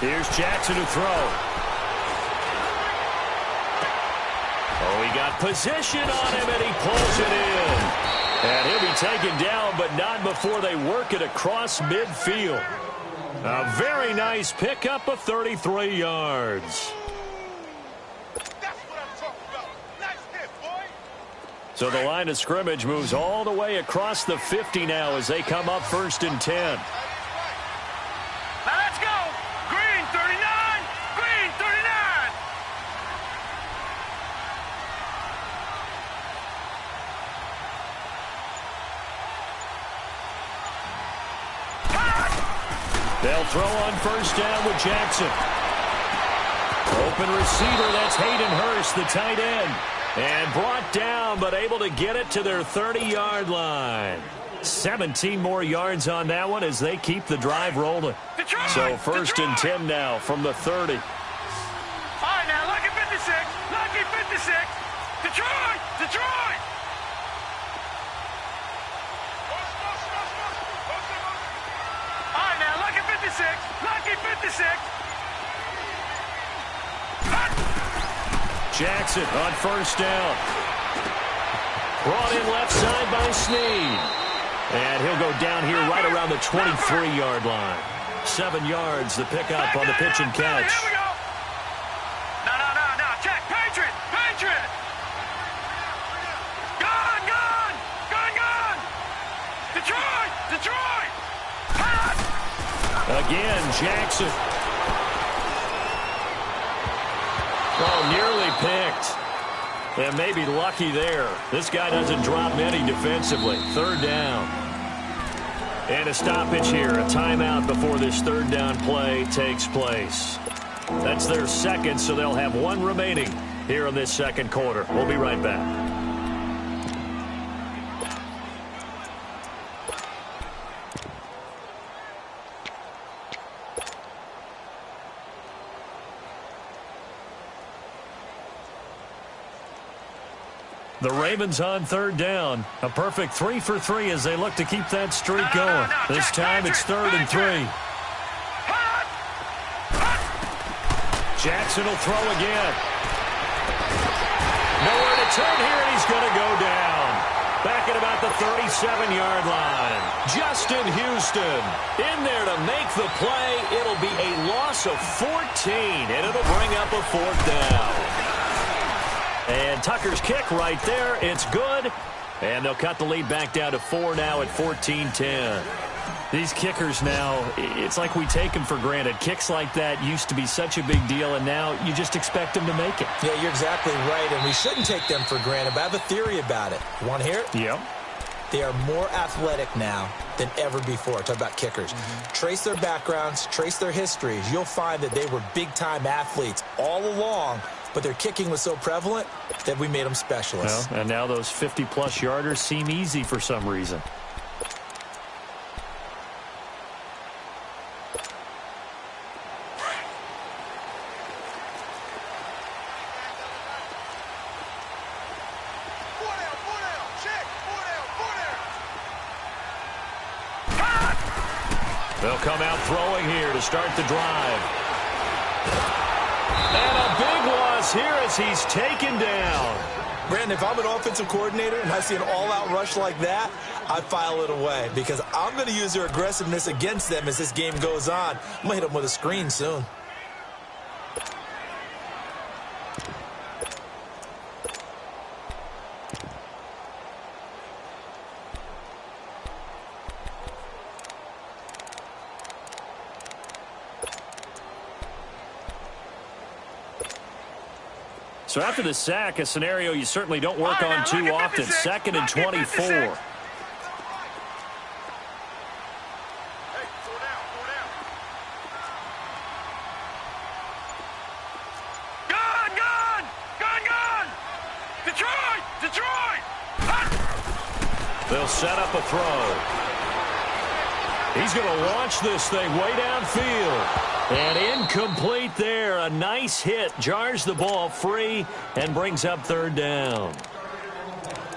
Here's Jackson to throw. Oh, he got position on him, and he pulls it in. And he'll be taken down, but not before they work it across midfield. A very nice pickup of 33 yards. So the line of scrimmage moves all the way across the 50 now as they come up 1st and 10. Now let's go. Green 39. Green 39. They'll throw on 1st down with Jackson. Open receiver, that's Hayden Hurst, the tight end. And brought down, but able to get it to their 30-yard line. 17 more yards on that one as they keep the drive rolling. Detroit, So 1st and 10 now from the 30. All right, now, lucky 56. Lucky 56. Detroit. Detroit. All right, now, lucky 56. Lucky 56. Jackson on 1st down. Brought in left side by Snead. And he'll go down here right around the 23-yard line. 7 yards, the pickup on the pitch and catch. Here we go. No. Check. Patriot. Patriot. Gone. Detroit. Detroit. Again, Jackson. Oh, nearly picked. And maybe lucky there. This guy doesn't drop many defensively. 3rd down. And a stoppage here. A timeout before this 3rd down play takes place. That's their second, so they'll have 1 remaining here in this 2nd quarter. We'll be right back. The Ravens on 3rd down. A perfect 3 for 3 as they look to keep that streak going. This time it's 3rd and 3. Jackson will throw again. Nowhere to turn here, and he's going to go down. Back at about the 37-yard line. Justin Houston in there to make the play. It'll be a loss of 14, and it'll bring up a 4th down. And Tucker's kick right there. It's good. And they'll cut the lead back down to 4 now at 14-10. These kickers now, it's like we take them for granted. Kicks like that used to be such a big deal, and now you just expect them to make it. Yeah, you're exactly right, and we shouldn't take them for granted, but I have a theory about it. You want to hear it? Yep. They are more athletic now than ever before. Talk about kickers. Trace their backgrounds, trace their histories. You'll find that they were big-time athletes all along, but their kicking was so prevalent that we made them specialists. Well, and now those 50-plus yarders seem easy for some reason. They'll come out throwing here to start the drive. And a big loss here as he's taken down. Brandon, if I'm an offensive coordinator and I see an all-out rush like that, I file it away because I'm going to use their aggressiveness against them as this game goes on. I'm going to hit them with a screen soon. So after the sack, a scenario you certainly don't work on too often. 2nd and 24. They'll set up a throw. He's going to launch this thing way downfield. And incomplete there. A nice hit. Jars the ball free and brings up 3rd down.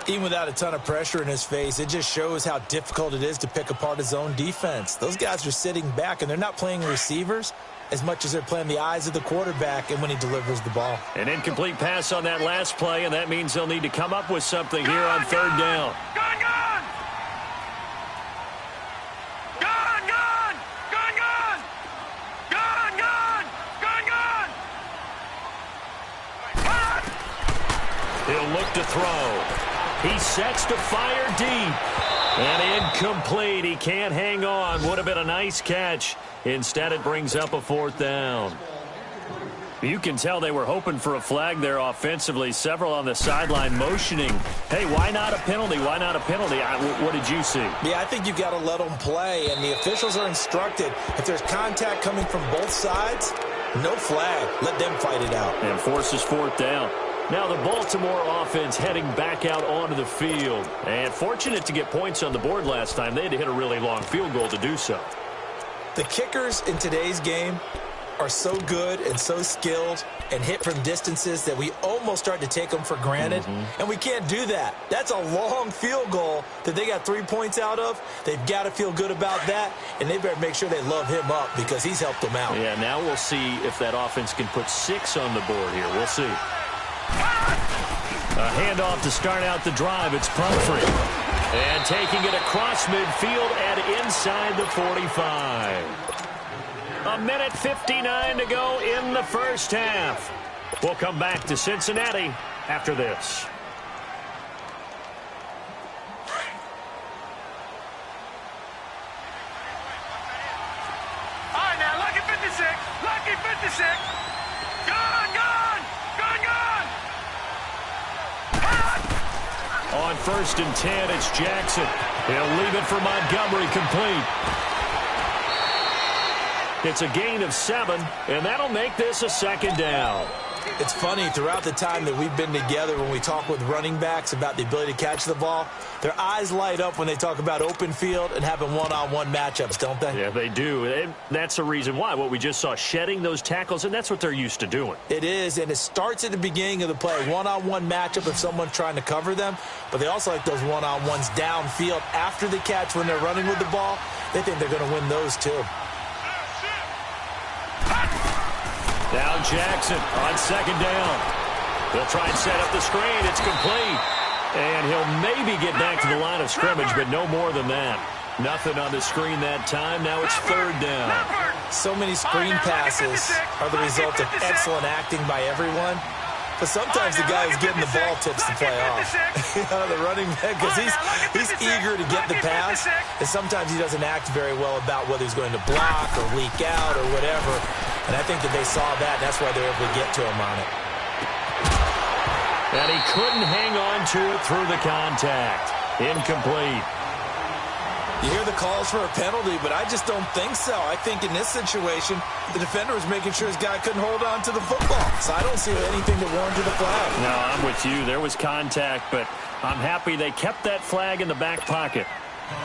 Even without a ton of pressure in his face, it just shows how difficult it is to pick apart his own defense. Those guys are sitting back, and they're not playing receivers as much as they're playing the eyes of the quarterback and when he delivers the ball. An incomplete pass on that last play, and that means they'll need to come up with something here on third down. Gone, gone! Gone, gone! Gone, gone! Gone, gone! Gone, gone! Gone! He'll look to throw. He sets to fire deep. And incomplete. He can't hang on. Would have been a nice catch. Instead, it brings up a fourth down. You can tell they were hoping for a flag there offensively. Several on the sideline motioning. Hey, why not a penalty? Why not a penalty? What did you see? Yeah, I think you've got to let them play, and the officials are instructed. If there's contact coming from both sides, no flag. Let them fight it out. And forces fourth down. Now the Baltimore offense heading back out onto the field. And fortunate to get points on the board last time. They had to hit a really long field goal to do so. The kickers in today's game are so good and so skilled and hit from distances that we almost start to take them for granted. And we can't do that. That's a long field goal that they got 3 points out of. They've got to feel good about that, and they better make sure they love him up because he's helped them out. Yeah, now we'll see if that offense can put 6 on the board here. We'll see. A handoff to start out the drive. It's Pumphrey. And taking it across midfield and inside the 45. 1:59 to go in the first half. We'll come back to Cincinnati after this. All right, now, lucky 56. Lucky 56. Gone, gone. Gone, gone. On 1st and 10, it's Jackson. He'll leave it for Montgomery, complete. It's a gain of 7, and that'll make this a second down. It's funny, throughout the time that we've been together, when we talk with running backs about the ability to catch the ball, their eyes light up when they talk about open field and having one-on-one matchups, don't they? Yeah, they do. And that's the reason why. What we just saw, shedding those tackles, and that's what they're used to doing. It is, and it starts at the beginning of the play. One-on-one matchup if someone's trying to cover them, but they also like those one-on-ones downfield after the catch when they're running with the ball. They think they're going to win those too. Now Jackson on 2nd down. He'll try and set up the screen. It's complete. And he'll maybe get back to the line of scrimmage, but no more than that. Nothing on the screen that time. Now it's 3rd down. So many screen passes are the result of excellent acting by everyone. But sometimes the guy who's getting the ball tips the play off. The running back, because he's eager to get the pass, and sometimes he doesn't act very well about whether he's going to block or leak out or whatever. And I think that they saw that, and that's why they were able to get to him on it. And he couldn't hang on to it through the contact. Incomplete. You hear the calls for a penalty, but I just don't think so. I think in this situation, the defender was making sure his guy couldn't hold on to the football. So I don't see anything that warranted a flag. No, I'm with you. There was contact, but I'm happy they kept that flag in the back pocket.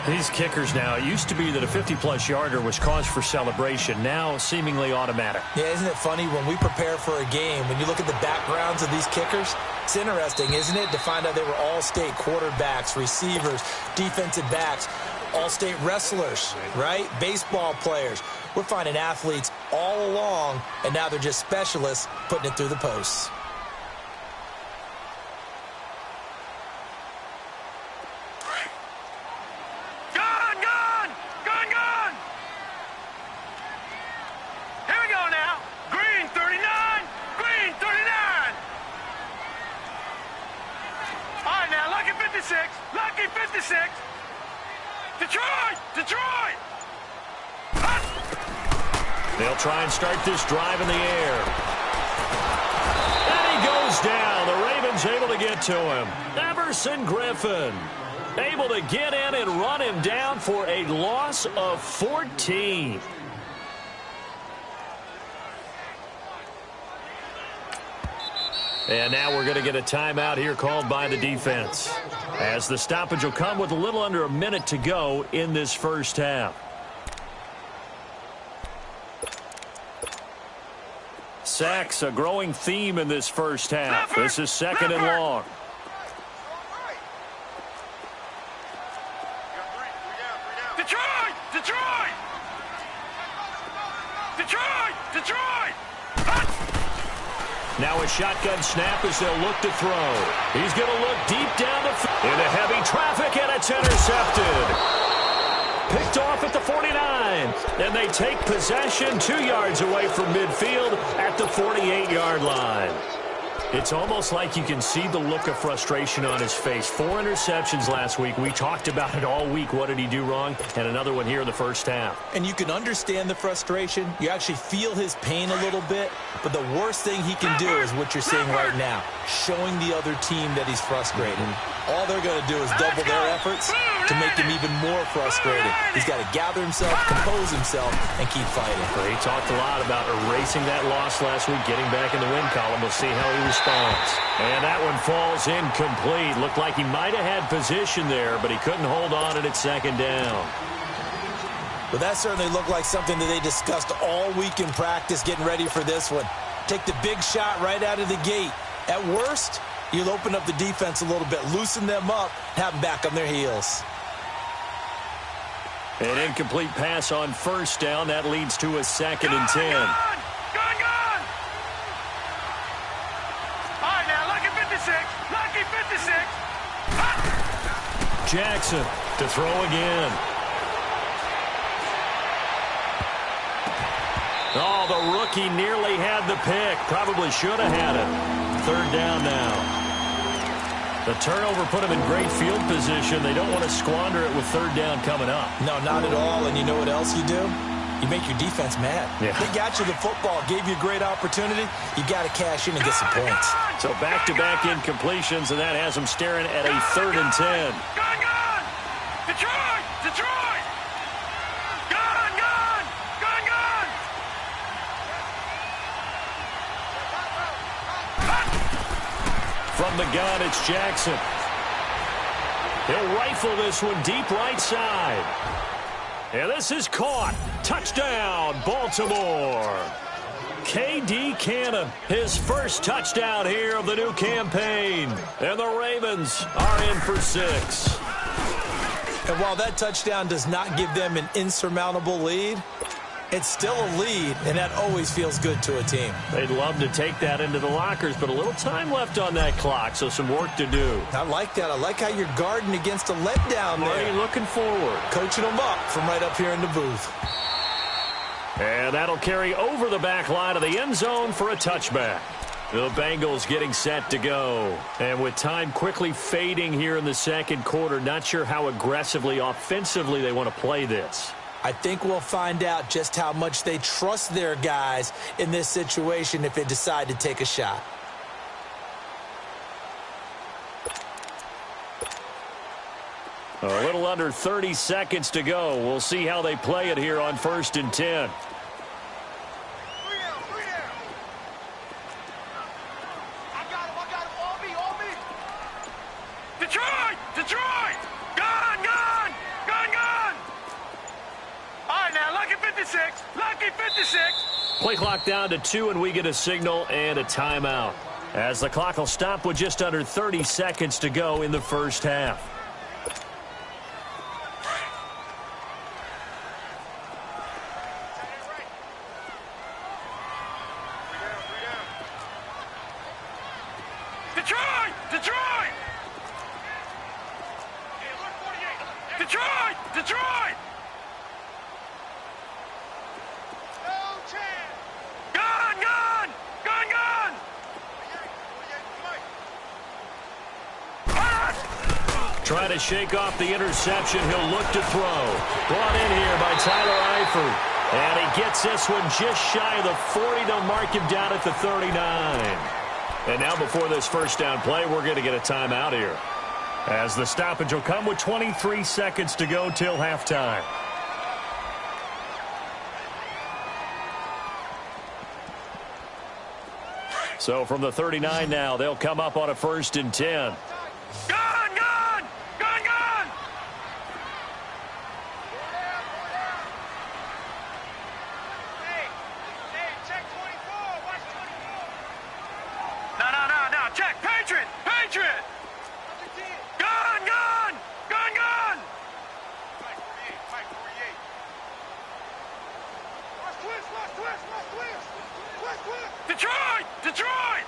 These kickers now, it used to be that a 50-plus yarder was cause for celebration. Now, seemingly automatic. Yeah, isn't it funny when we prepare for a game, when you look at the backgrounds of these kickers, it's interesting, isn't it, to find out they were all-state quarterbacks, receivers, defensive backs, all-state wrestlers, right? Baseball players. We're finding athletes all along, and now they're just specialists putting it through the posts. Gone, gone. Gone, gone. Here we go now. Green 39. Green 39. All right, now, lucky 56. Lucky 56. Detroit! Detroit! They'll try and start this drive in the air. And he goes down. The Ravens able to get to him. Everson Griffin able to get in and run him down for a loss of 14. And now we're going to get a timeout here called by the defense, as the stoppage will come with a little under a minute to go in this first half. Sacks, a growing theme in this first half. This is 2nd and long. Detroit! Detroit! Hut! Now a shotgun snap as they'll look to throw. He's going to look deep down into heavy traffic, and it's intercepted. Picked off at the 49. And they take possession 2 yards away from midfield at the 48-yard line. It's almost like you can see the look of frustration on his face. 4 interceptions last week. We talked about it all week. What did he do wrong? And another one here in the first half. And you can understand the frustration. You actually feel his pain a little bit. But the worst thing he can do is what you're seeing right now, showing the other team that he's frustrated. All they're going to do is double their efforts to make him even more frustrated. He's got to gather himself, compose himself, and keep fighting. Well, he talked a lot about erasing that loss last week, getting back in the win column. We'll see how he responds. And that one falls incomplete. Looked like he might have had position there, but he couldn't hold on at second down. But that certainly looked like something that they discussed all week in practice getting ready for this one. Take the big shot right out of the gate. At worst, you'll open up the defense a little bit, loosen them up, have them back on their heels. An incomplete pass on first down. That leads to a 2nd and 10. Gone! All right, now, lucky 56. Lucky 56. Hut! Jackson to throw again. Oh, the rookie nearly had the pick. Probably should have had it. 3rd down now. The turnover put them in great field position. They don't want to squander it with 3rd down coming up. No, not at all. And you know what else you do? You make your defense mad. Yeah. They got you the football, gave you a great opportunity. You got to cash in and get some points. So back-to-back incompletions, and that has them staring at a 3rd and 10. Gone! Detroit! Detroit! Gone! From the gun, it's Jackson. He'll rifle this one deep right side. And this is caught. Touchdown, Baltimore. K.D. Cannon, his first touchdown here of the new campaign. And the Ravens are in for 6. And while that touchdown does not give them an insurmountable lead, it's still a lead, and that always feels good to a team. They'd love to take that into the lockers, but a little time left on that clock, so some work to do. I like that. I like how you're guarding against a letdown Marty there. looking forward. Coaching them up from right up here in the booth. And that'll carry over the back line of the end zone for a touchback. The Bengals getting set to go. And with time quickly fading here in the second quarter, not sure how aggressively, offensively they want to play this. I think we'll find out just how much they trust their guys in this situation if they decide to take a shot. A little under 30 seconds to go. We'll see how they play it here on 1st and 10. Detroit! Detroit! Gone! All right, now, lucky 56. Lucky 56. Play clock down to 2, and we get a signal and a timeout. As the clock will stop with just under 30 seconds to go in the first half. Detroit! Detroit! Detroit! Detroit! Trying to shake off the interception. He'll look to throw. Brought in here by Tyler Eifert. And he gets this one just shy of the 40 to mark him down at the 39. And now before this first down play, we're going to get a timeout here, as the stoppage will come with 23 seconds to go till halftime. So from the 39 now, they'll come up on a 1st and 10. Switch Detroit! Detroit!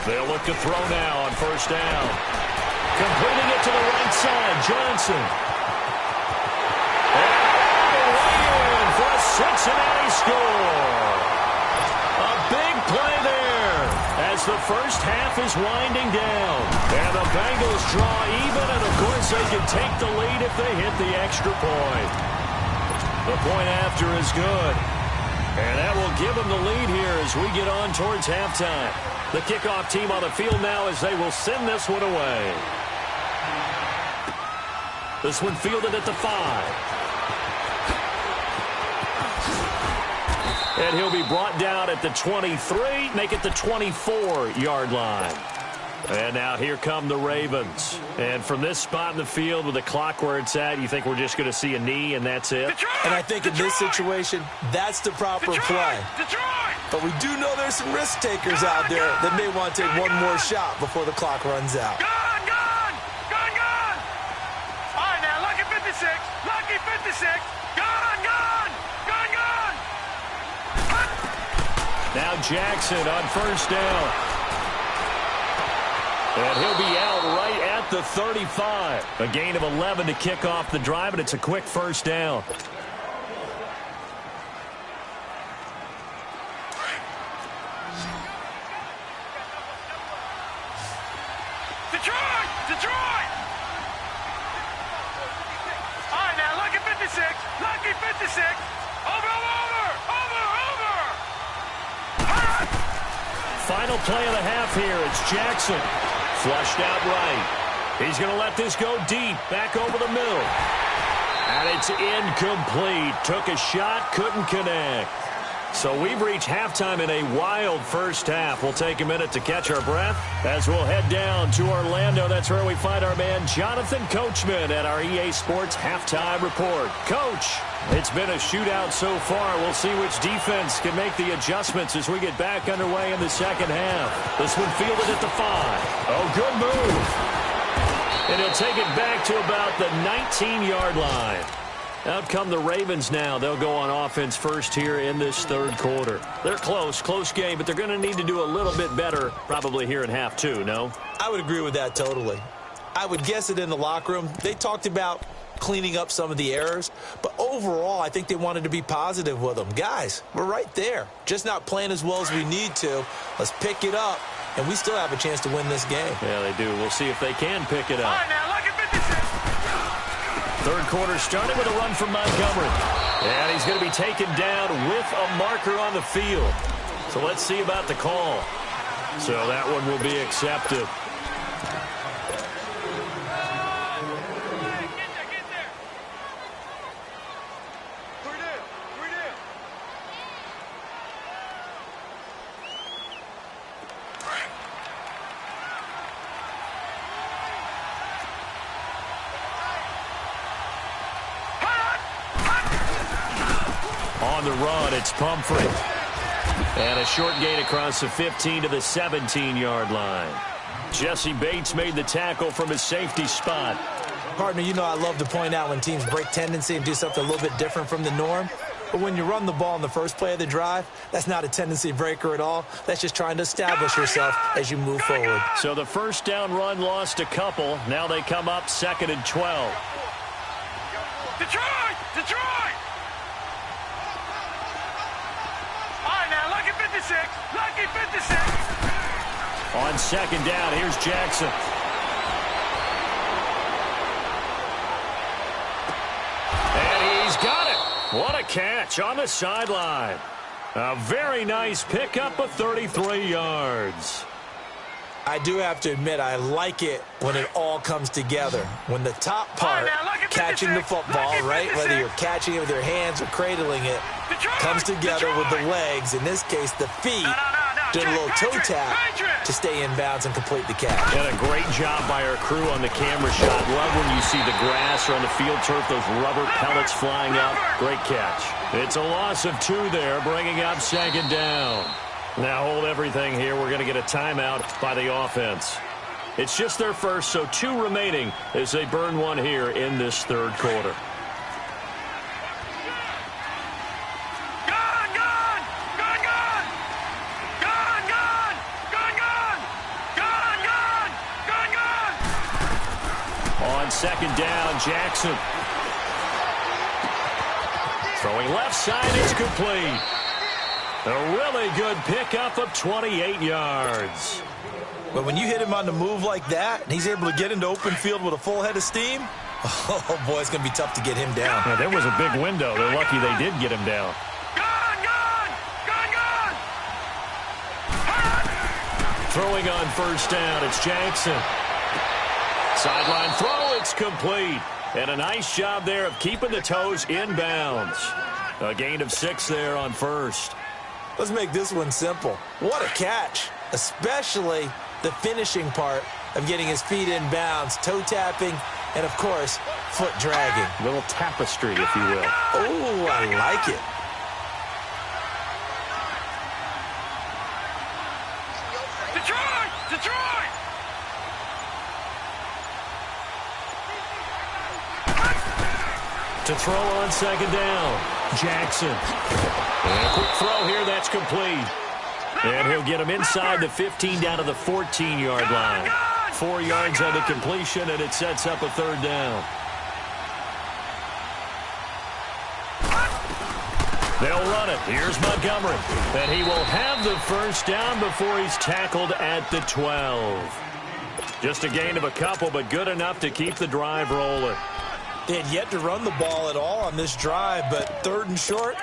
They'll look to throw now on first down. Completing it to the right side, Johnson. And way in for a Cincinnati score. A big play there as the first half is winding down. And the Bengals draw even, and of course they can take the lead if they hit the extra point. The point after is good. And that will give them the lead here as we get on towards halftime. The kickoff team on the field now as they will send this one away. This one fielded at the 5. And he'll be brought down at the 23, make it the 24-yard line. And now here come the Ravens. And from this spot in the field with the clock where it's at, you think we're just going to see a knee and that's it? And I think in this situation, that's the proper play. But we do know there's some risk takers out there that may want to take one more shot before the clock runs out. Gone! All right, now, lucky 56. Lucky 56. Gone! Now Jackson on first down. And he'll be out right at the 35. A gain of 11 to kick off the drive, and it's a quick first down. Detroit! All right, now, lucky 56. Lucky 56. Over! Final play of the half here. It's Jackson. Flushed out right. He's going to let this go deep. Back over the middle. And it's incomplete. Took a shot, couldn't connect. So we've reached halftime in a wild first half. We'll take a minute to catch our breath as we'll head down to Orlando. That's where we find our man Jonathan Coachman at our EA Sports Halftime Report. Coach, it's been a shootout so far. We'll see which defense can make the adjustments as we get back underway in the second half. This one fielded at the 5. Oh, good move. And he'll take it back to about the 19-yard line. Out come the Ravens now. They'll go on offense first here in this third quarter. They're close game, but they're going to need to do a little bit better probably here in half 2, no? I would agree with that totally. I would guess it in the locker room. They talked about cleaning up some of the errors, but overall, I think they wanted to be positive with them. Guys, we're right there. Just not playing as well as we need to. Let's pick it up, and we still have a chance to win this game. Yeah, they do. We'll see if they can pick it up. All right, now, look at 56. Third quarter started with a run from Montgomery. And he's going to be taken down with a marker on the field. So let's see about the call. So that one will be accepted. On the run, it's Pumphrey. And a short gain across the 15 to the 17-yard line. Jesse Bates made the tackle from his safety spot. Partner, you know I love to point out when teams break tendency and do something a little bit different from the norm. But when you run the ball in the first play of the drive, that's not a tendency breaker at all. That's just trying to establish yourself as you move forward. So the first down run lost a couple. Now they come up 2nd and 12. Detroit! All right, now, lucky 56. Lucky 56. On second down, here's Jackson. And he's got it. What a catch on the sideline. A very nice pickup of 33 yards. I do have to admit, I like it when it all comes together. When the top part, catching the football, right, whether you're catching it with your hands or cradling it, comes together with the legs, in this case the feet, doing a little toe tap to stay in bounds and complete the catch. And a great job by our crew on the camera shot. Love when you see the grass or on the field turf, those rubber pellets flying out. Great catch. It's a loss of 2 there, bringing up 2nd down. Now hold everything here. We're going to get a timeout by the offense. It's just their first, so 2 remaining as they burn one here in this third quarter. second down. Jackson. Throwing left side, it's complete. A really good pickup of 28 yards. But when you hit him on the move like that, and he's able to get into open field with a full head of steam, oh, boy, it's going to be tough to get him down. Yeah, there was a big window. They're lucky they did get him down. Throwing on first down, it's Jackson. Sideline throw, it's complete. And a nice job there of keeping the toes inbounds. A gain of 6 there on first. Let's make this one simple. What a catch, especially the finishing part of getting his feet in bounds, toe tapping, and, of course, foot dragging. A little tapestry, if you will. Oh, I like it. Detroit! Detroit! To throw on second down, Jackson. And a quick throw here, that's complete. And he'll get him inside the 15 down to the 14-yard line. 4 yards on the completion, and it sets up a third down. They'll run it. Here's Montgomery. And he will have the first down before he's tackled at the 12. Just a gain of a couple, but good enough to keep the drive rolling. They had yet to run the ball at all on this drive, but third and short,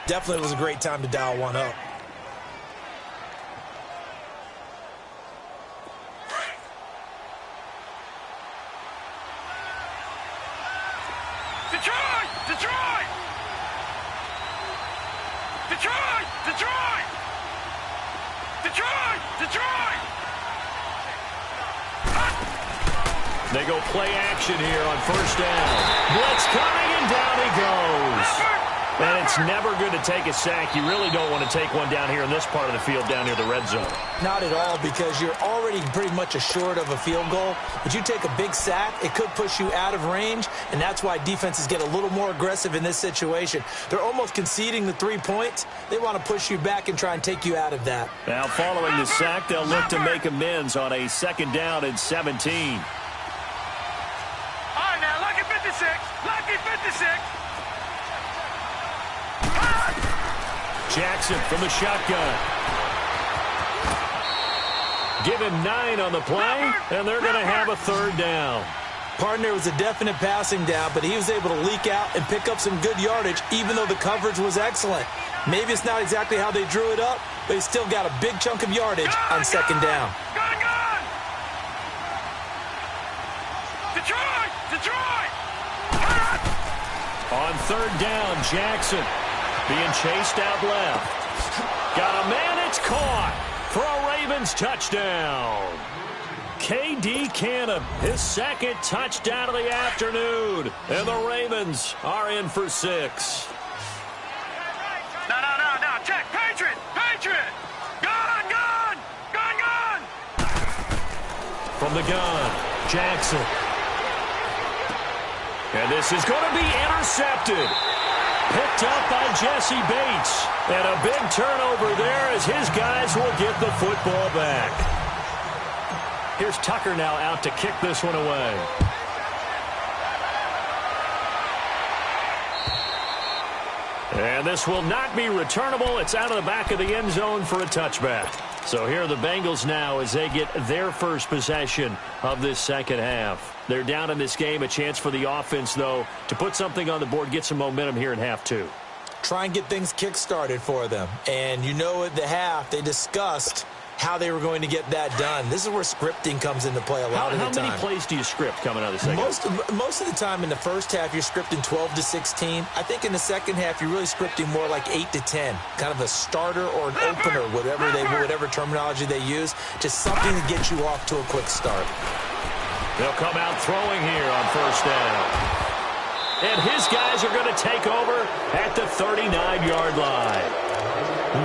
definitely was a great time to dial one up. Detroit! Detroit! Detroit! Detroit! Detroit! Detroit! They go play action here on first down. Blitz coming, and down he goes. And it's never good to take a sack. You really don't want to take one down here in this part of the field, down near the red zone. Not at all, because you're already pretty much assured of a field goal. But you take a big sack, it could push you out of range, and that's why defenses get a little more aggressive in this situation. They're almost conceding the 3 points. They want to push you back and try and take you out of that. Now, following the sack, they'll look to make amends on a second down and 17. Lucky 56! Lucky 56! Jackson from the shotgun. Give him 9 on the play, and they're going to have a third down. Partner was a definite passing down, but he was able to leak out and pick up some good yardage, even though the coverage was excellent. Maybe it's not exactly how they drew it up, but he still got a big chunk of yardage on second down. Detroit! Detroit! On third down, Jackson being chased out left. Got a man, it's caught for a Ravens touchdown. K.D. Cannon, his second touchdown of the afternoon. And the Ravens are in for 6. No. Check. Patriot! Patriot! Gun! From the gun, Jackson. And this is going to be intercepted. Picked up by Jesse Bates. And a big turnover there as his guys will get the football back. Here's Tucker now out to kick this one away. And this will not be returnable. It's out of the back of the end zone for a touchback. So here are the Bengals now as they get their first possession of this second half. They're down in this game. A chance for the offense, though, to put something on the board, get some momentum here in half 2. Try and get things kick-started for them. And you know at the half, they discussed how they were going to get that done. This is where scripting comes into play a lot of the time. How many plays do you script coming out of the second half? Most of the time in the first half, you're scripting 12 to 16. I think in the second half, you're really scripting more like 8 to 10. Kind of a starter or an opener, whatever terminology they use. Just something to get you off to a quick start. They'll come out throwing here on first down. And his guys are going to take over at the 39-yard line.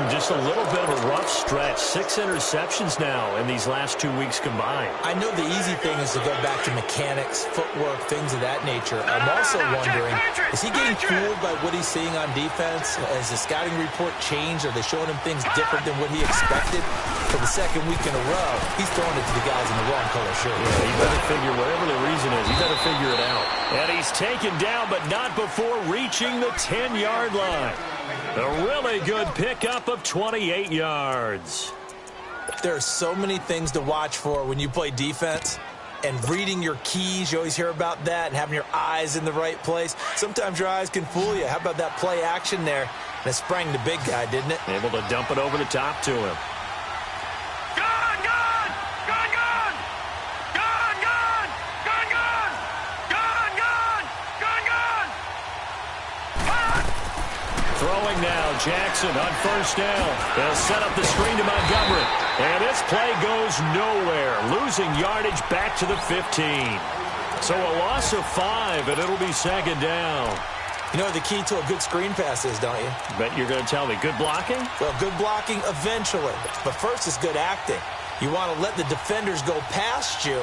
Just just a little bit of a rough stretch. 6 interceptions now in these last 2 weeks combined. I know the easy thing is to go back to mechanics, footwork, things of that nature. I'm also wondering, is he getting fooled by what he's seeing on defense? Has the scouting report changed? Are they showing him things different than what he expected? For the second week in a row, he's throwing it to the guys in the wrong color shirt. Yeah, he better figure, whatever the reason is, he better figure it out. And he's taken down, but not before reaching the 10-yard line. A really good pickup of 28 yards. There are so many things to watch for when you play defense. And reading your keys, you always hear about that, and having your eyes in the right place. Sometimes your eyes can fool you. How about that play action there? And it sprang the big guy, didn't it? Able to dump it over the top to him. Throwing now, Jackson on first down. They'll set up the screen to Montgomery. And this play goes nowhere. Losing yardage back to the 15. So a loss of 5, and it'll be second down. You know what the key to a good screen pass is, don't you? Bet you're going to tell me. Good blocking? Well, good blocking eventually. But first is good acting. You want to let the defenders go past you,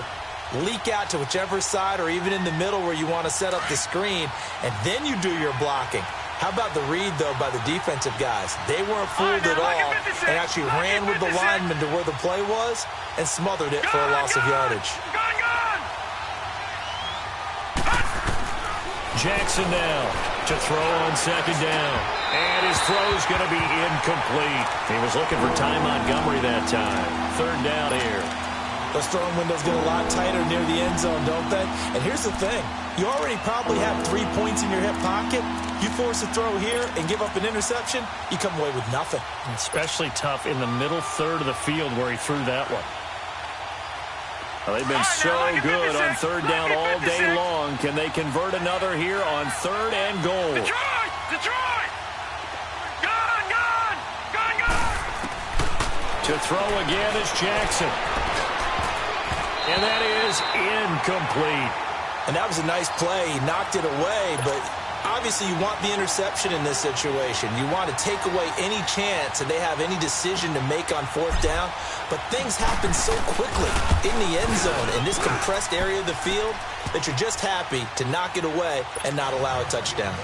leak out to whichever side or even in the middle where you want to set up the screen, and then you do your blocking. How about the read, though, by the defensive guys? They weren't fooled at all and actually ran with the lineman to where the play was and smothered it for a loss of yardage. Jackson now to throw on second down. And his throw's going to be incomplete. He was looking for Ty Montgomery that time. Third down here. Those throwing windows get a lot tighter near the end zone, don't they? And here's the thing. You already probably have 3 points in your hip pocket. You force a throw here and give up an interception, you come away with nothing. Especially tough in the middle third of the field where he threw that one. Well, they've been so good on third down all day long. Can they convert another here on third and goal? Detroit! Gone! To throw again is Jackson. And that is incomplete. And that was a nice play. He knocked it away, but obviously you want the interception in this situation. You want to take away any chance that they have any decision to make on fourth down. But things happen so quickly in the end zone in this compressed area of the field that you're just happy to knock it away and not allow a touchdown.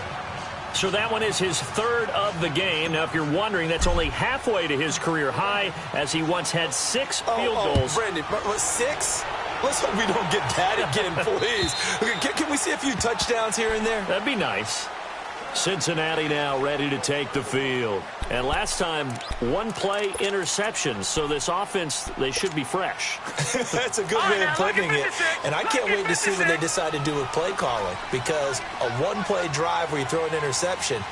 So that one is his third of the game. Now, if you're wondering, that's only halfway to his career high, as he once had 6 field goals. Brandon, 6? Let's hope we don't get that again, please. Can we see a few touchdowns here and there? That'd be nice. Cincinnati now ready to take the field. And last time, 1 play interception. So this offense, they should be fresh. That's a good way of putting it. And I can't wait to see what they decide to do with play calling. Because a 1-play drive where you throw an interception,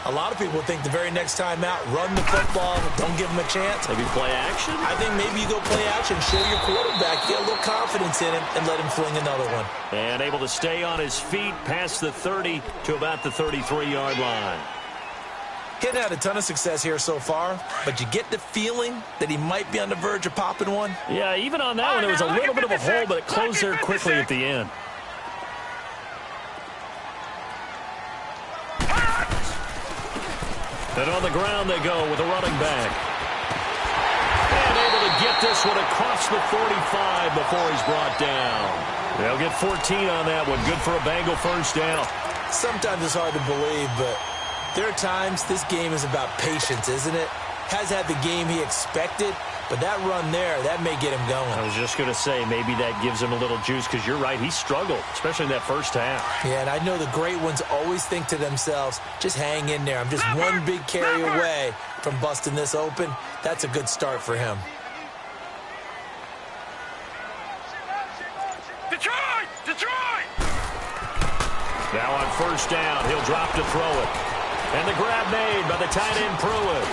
a lot of people think the very next time out, run the football, don't give him a chance. Maybe play action? I think maybe you go play action, show your quarterback, get a little confidence in him, and let him fling another one. And able to stay on his feet past the 30 to about the 33-yard line. He hadn't had a ton of success here so far, but you get the feeling that he might be on the verge of popping one. Yeah, even on that one, there was a little bit of a hole, but it closed there quickly at the end. And on the ground they go with a running back. And able to get this one across the 45 before he's brought down. They'll get 14 on that one. Good for a Bengal first down. Sometimes it's hard to believe, but there are times this game is about patience, isn't it? Has had the game he expected, but that run there, that may get him going. I was just going to say, maybe that gives him a little juice, because you're right, he struggled, especially in that first half. Yeah, and I know the great ones always think to themselves, just hang in there. I'm just one big carry away from busting this open. That's a good start for him. Detroit! Now on first down, he'll drop to throw it. And the grab made by the tight end Pruitt.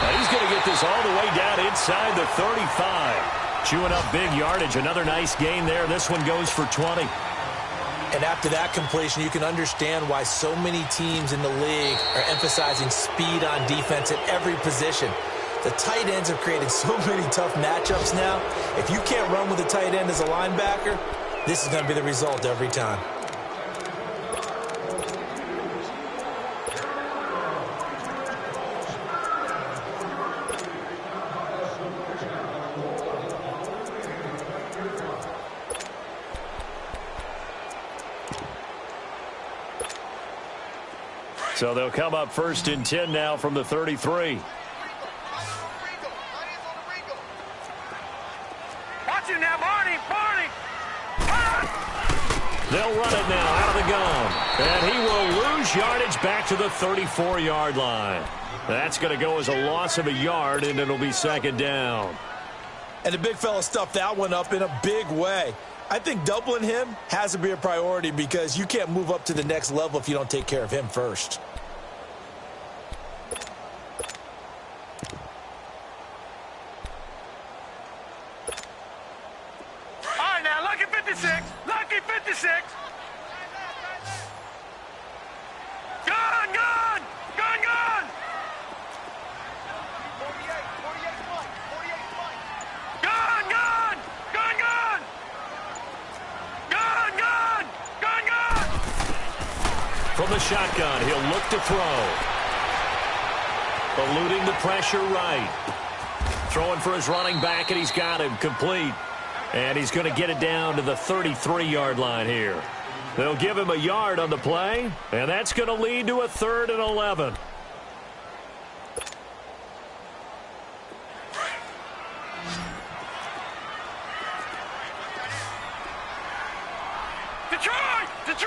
Now he's going to get this all the way down inside the 35. Chewing up big yardage. Another nice gain there. This one goes for 20. And after that completion, you can understand why so many teams in the league are emphasizing speed on defense at every position. The tight ends have created so many tough matchups now. If you can't run with a tight end as a linebacker, this is going to be the result every time. So they'll come up 1st and 10 now from the 33. Watch it now, Barney. They'll run it now out of the gun. And he will lose yardage back to the 34-yard line. That's going to go as a loss of a yard, and it'll be 2nd down. And the big fella stuffed that one up in a big way. I think doubling him has to be a priority because you can't move up to the next level if you don't take care of him first. All right, now, lucky 56. Lucky 56. Gun! 48 Gun! From the shotgun, he'll look to throw. Eluding the pressure right. Throwing for his running back, and he's got him complete. And he's going to get it down to the 33-yard line here. They'll give him a yard on the play, and that's going to lead to a 3rd and 11. Detroit! 48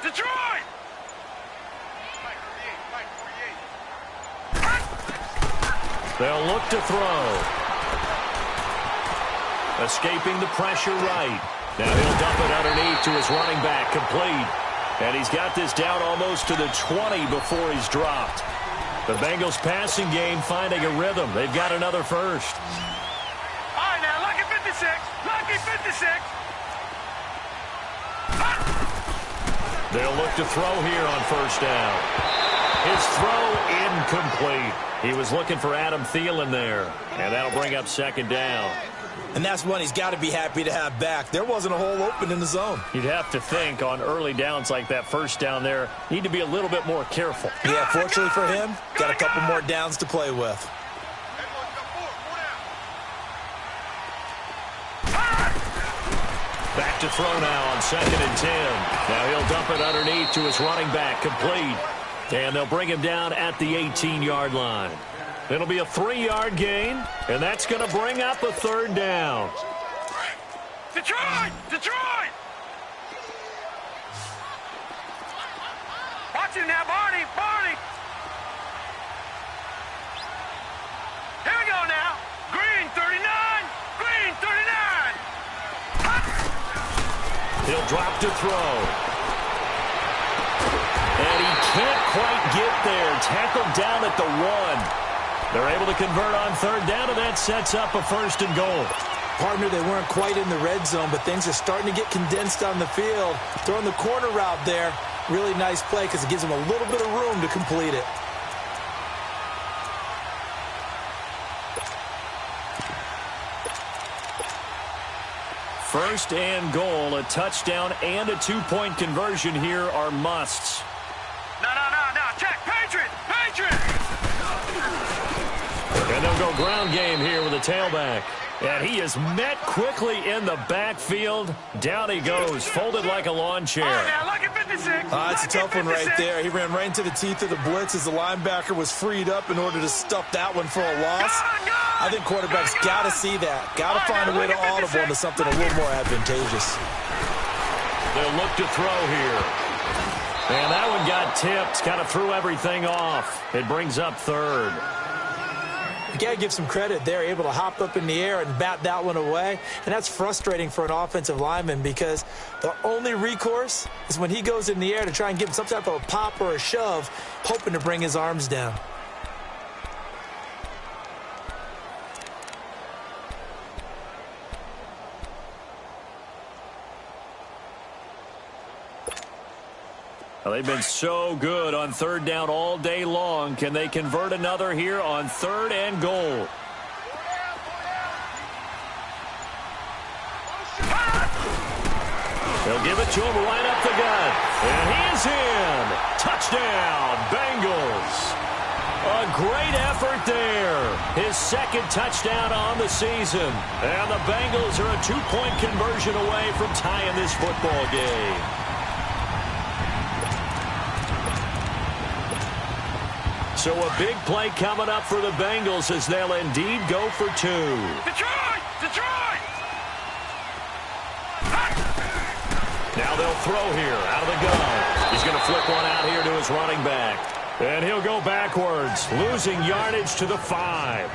Detroit! They'll look to throw. Escaping the pressure right. Now he'll dump it underneath to his running back, complete. And he's got this down almost to the 20 before he's dropped. The Bengals passing game finding a rhythm. They've got another first. All right, now, lucky 56. Lucky 56. They'll look to throw here on 1st down. His throw incomplete. He was looking for Adam Thielen there. And that'll bring up 2nd down. And that's one he's got to be happy to have back. There wasn't a hole open in the zone. You'd have to think on early downs like that 1st down there, need to be a little bit more careful. Yeah, fortunately for him, got a couple more downs to play with. Back to throw now on 2nd and 10. Now he'll dump it underneath to his running back, complete. And they'll bring him down at the 18-yard line. It'll be a 3-yard gain, and that's going to bring up a 3rd down. Detroit! Watch him now, Barney! Here we go now. Green 39! He'll drop to throw. And he can't quite get there. Tackled down at the 1. They're able to convert on 3rd down, and that sets up a 1st and goal. Partner, they weren't quite in the red zone, but things are starting to get condensed on the field. Throwing the corner route there, really nice play because it gives them a little bit of room to complete it. First and goal, a touchdown and a 2-point conversion here are musts. No. Check. Patriot! And they'll go ground game here with a tailback. And he is met quickly in the backfield. Down he goes, folded like a lawn chair. Oh, now, lucky 56. It's a tough one right there. He ran right into the teeth of the blitz as the linebacker was freed up in order to stuff that one for a loss. I think quarterbacks got to see that. Got to find a way to audible into something a little more advantageous. They'll look to throw here. And that one got tipped, kind of threw everything off. It brings up 3rd. You got to give some credit. They're able to hop up in the air and bat that one away. And that's frustrating for an offensive lineman because the only recourse is when he goes in the air to try and give him some type of a pop or a shove, hoping to bring his arms down. Well, they've been so good on 3rd down all day long. Can they convert another here on 3rd and goal? They'll give it to him right up the gut. And he is in. Touchdown, Bengals. A great effort there. His second touchdown on the season. And the Bengals are a two-point conversion away from tying this football game. So a big play coming up for the Bengals as they'll indeed go for two. Detroit! Detroit! Now they'll throw here out of the gun. He's going to flip one out here to his running back. And he'll go backwards, losing yardage to the 5.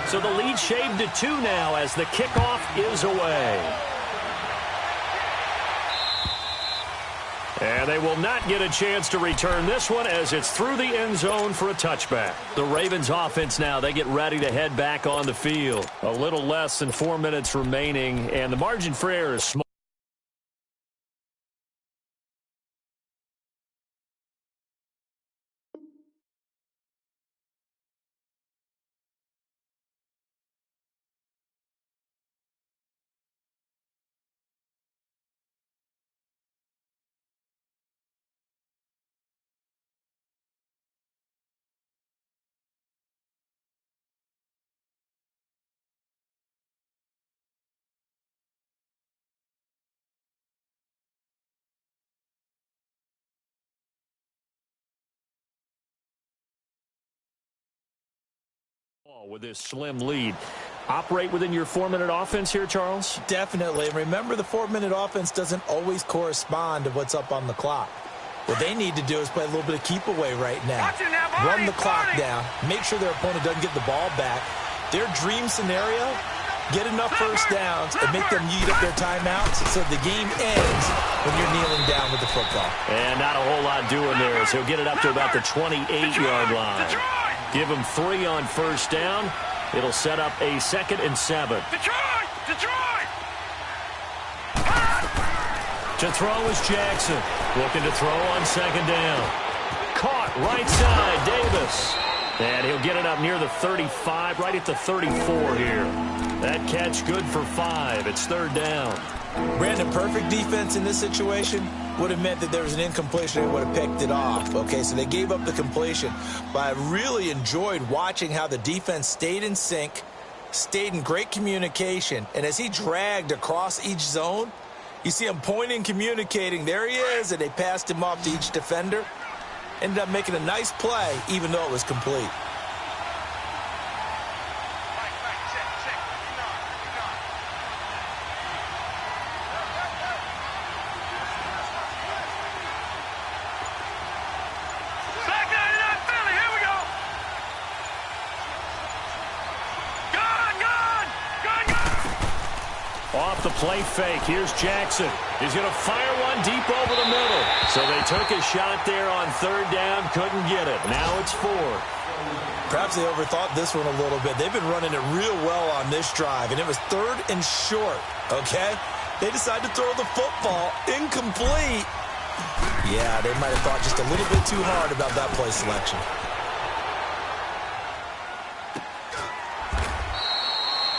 So the lead shaved to 2 now as the kickoff is away. And they will not get a chance to return this one as it's through the end zone for a touchback. The Ravens offense now, they get ready to head back on the field. A little less than 4 minutes remaining, and the margin for error is small. With this slim lead. Operate within your 4-minute offense here, Charles? Definitely. And remember, the 4-minute offense doesn't always correspond to what's up on the clock. What they need to do is play a little bit of keep away right now. Run the clock down. Make sure their opponent doesn't get the ball back. Their dream scenario, get enough first downs and make them eat up their timeouts so the game ends when you're kneeling down with the football. And not a whole lot doing there as he'll get it up to about the 28-yard line. Give him 3 on first down. It'll set up a 2nd and 7. Detroit! Detroit! To throw is Jackson. Looking to throw on 2nd down. Caught right side, Davis. And he'll get it up near the 35, right at the 34 here. That catch good for 5. It's 3rd down. Brandon, perfect defense in this situation would have meant that there was an incompletion. They would have picked it off. Okay, so they gave up the completion. But I really enjoyed watching how the defense stayed in sync, stayed in great communication. And as he dragged across each zone, you see him pointing, communicating. There he is, and they passed him off to each defender. Ended up making a nice play, even though it was complete. Off the play fake, here's Jackson. He's going to fire one deep over the middle. So they took a shot there on 3rd down, couldn't get it. Now it's 4. Perhaps they overthought this one a little bit. They've been running it real well on this drive, and it was 3rd and short, okay? They decided to throw the football incomplete. Yeah, they might have thought just a little bit too hard about that play selection.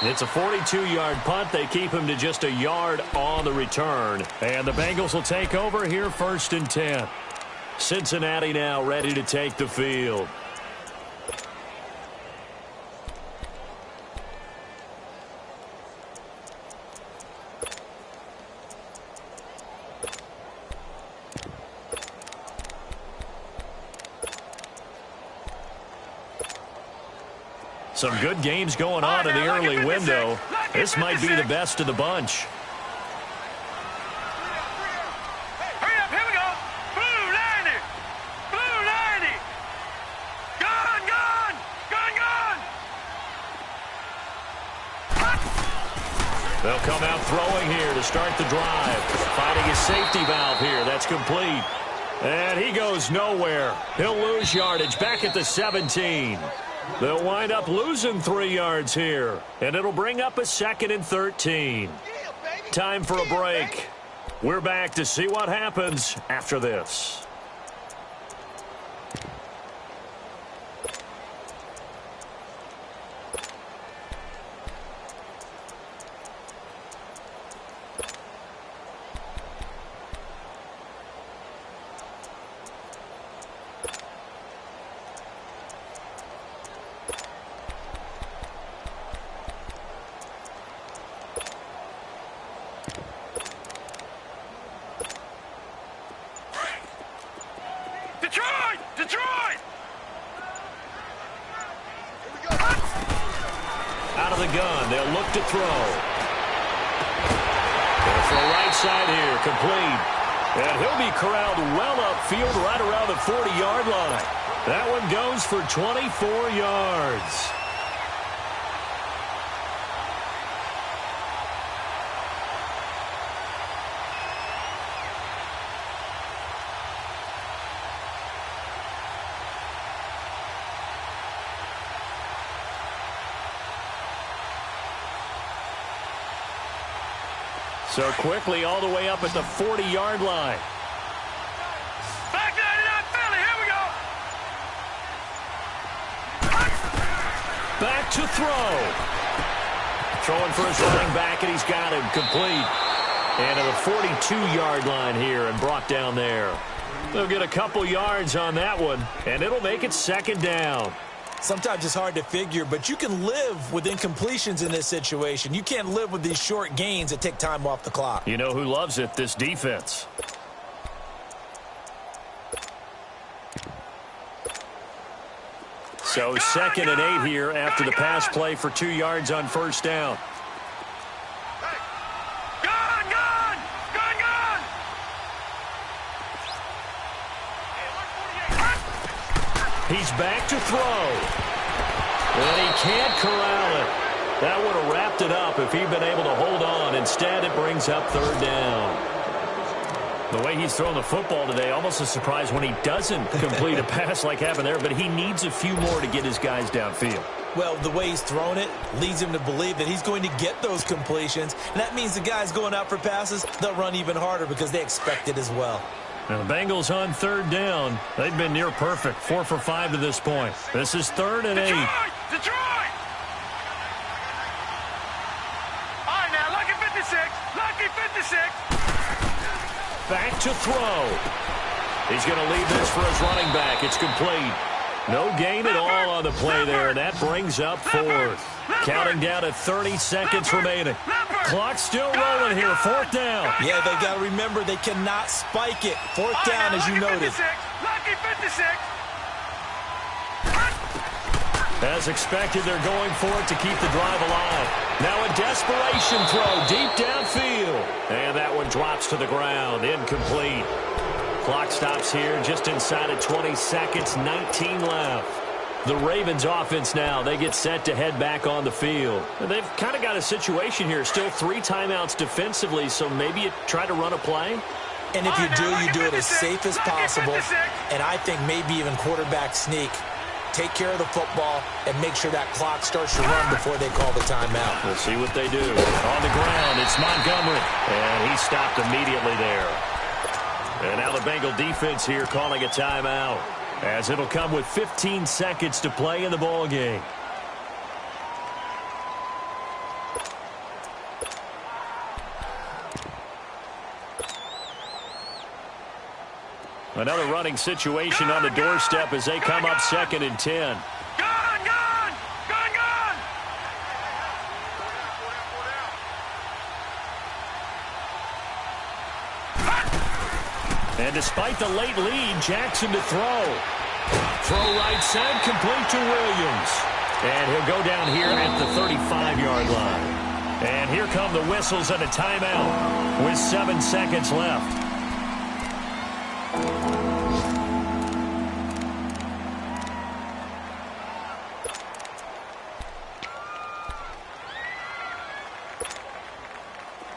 It's a 42-yard punt. They keep him to just a yard on the return. And the Bengals will take over here 1st and 10. Cincinnati now ready to take the field. Some good games going on in the early window. This might be the best of the bunch. Hurry up, here we go. Blue 90. Blue 90. Gun, gun. Gun, gun. They'll come out throwing here to start the drive. Finding his safety valve here. That's complete. And he goes nowhere. He'll lose yardage back at the 17. They'll wind up losing 3 yards here, and it'll bring up a 2nd and 13. Time for a break. We're back to see what happens after this. out of the gun. They'll look to throw. For the right side here, complete. And he'll be corralled well upfield right around the 40-yard line. That one goes for 24 yards. So quickly all the way up at the 40-yard line. Back 99 Philly, here we go. Back to throw. Throwing for his running back, and he's got him complete. And to the 42-yard line here and brought down there. They'll get a couple yards on that one, and it'll make it second down. Sometimes it's hard to figure, but you can live with incompletions in this situation. You can't live with these short gains that take time off the clock. You know who loves it? This defense. So 2nd and 8 here after the pass play for 2 yards on first down. He's back to throw. And he can't corral it. That would have wrapped it up if he'd been able to hold on. Instead, it brings up third down. The way he's thrown the football today, almost a surprise when he doesn't complete a pass like happened there, but he needs a few more to get his guys downfield. Well, the way he's thrown it leads him to believe that he's going to get those completions, and that means the guys going out for passes, they'll run even harder because they expect it as well. Now the Bengals on third down. They've been near perfect, 4 for 5 to this point. This is 3rd and 8. Detroit! All right, now, lucky 56. Lucky 56. Back to throw. He's going to leave this for his running back. It's complete. No gain at all on the play there, and that brings up 4th. Counting down at 30 seconds remaining. Clock still rolling here, 4th down. Yeah, they got to remember they cannot spike it. 4th down, as you noted. Lucky 56. As expected, they're going for it to keep the drive alive. Now a desperation throw deep downfield. And that one drops to the ground, incomplete. Clock stops here just inside of 20 seconds, 19 left. The Ravens offense now, they get set to head back on the field. And they've kind of got a situation here, still 3 timeouts defensively, so maybe you try to run a play. And if you do it as safe as possible, and I think maybe even quarterback sneak. Take care of the football and make sure that clock starts to run before they call the timeout. We'll see what they do. On the ground, it's Montgomery, and he stopped immediately there. And now the Bengal defense here calling a timeout, as it'll come with 15 seconds to play in the ball game. Another running situation on the doorstep as they come up 2nd and 10. And despite the late lead, Jackson to throw. Throw right side, complete to Williams. And he'll go down here at the 35-yard line. And here come the whistles and a timeout with 7 seconds left.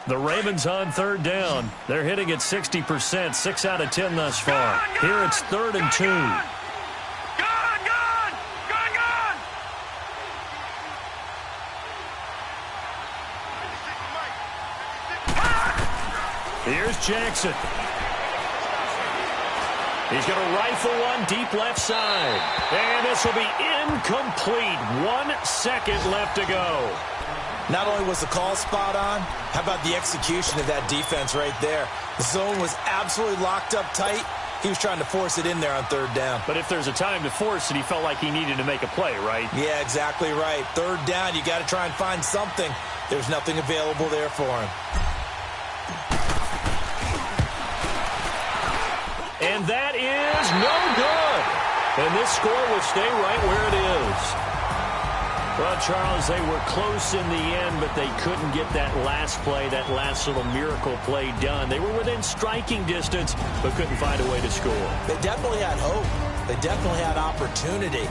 The Ravens on 3rd down. They're hitting at 60%, 6 out of 10 thus far. Here it's 3rd and 2. Here's Jackson. He's going to rifle one deep left side. And this will be incomplete. 1 second left to go. Not only was the call spot on, how about the execution of that defense right there? The zone was absolutely locked up tight. He was trying to force it in there on 3rd down. But if there's a time to force it, he felt like he needed to make a play, right? Yeah, exactly right. 3rd down, you got to try and find something. There's nothing available there for him. And that is no good. And this score will stay right where it is. Well, Charles, they were close in the end, but they couldn't get that last play, that last little miracle play done. They were within striking distance, but couldn't find a way to score. They definitely had hope. They definitely had opportunity.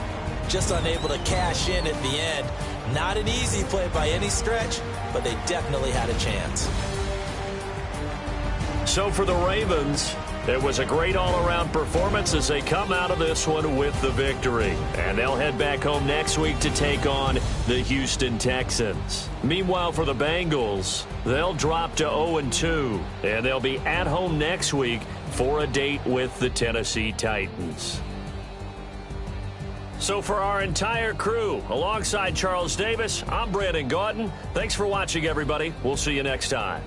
Just unable to cash in at the end. Not an easy play by any stretch, but they definitely had a chance. So for the Ravens, it was a great all-around performance as they come out of this one with the victory. And they'll head back home next week to take on the Houston Texans. Meanwhile, for the Bengals, they'll drop to 0-2, and they'll be at home next week for a date with the Tennessee Titans. So for our entire crew, alongside Charles Davis, I'm Brandon Gaudin. Thanks for watching, everybody. We'll see you next time.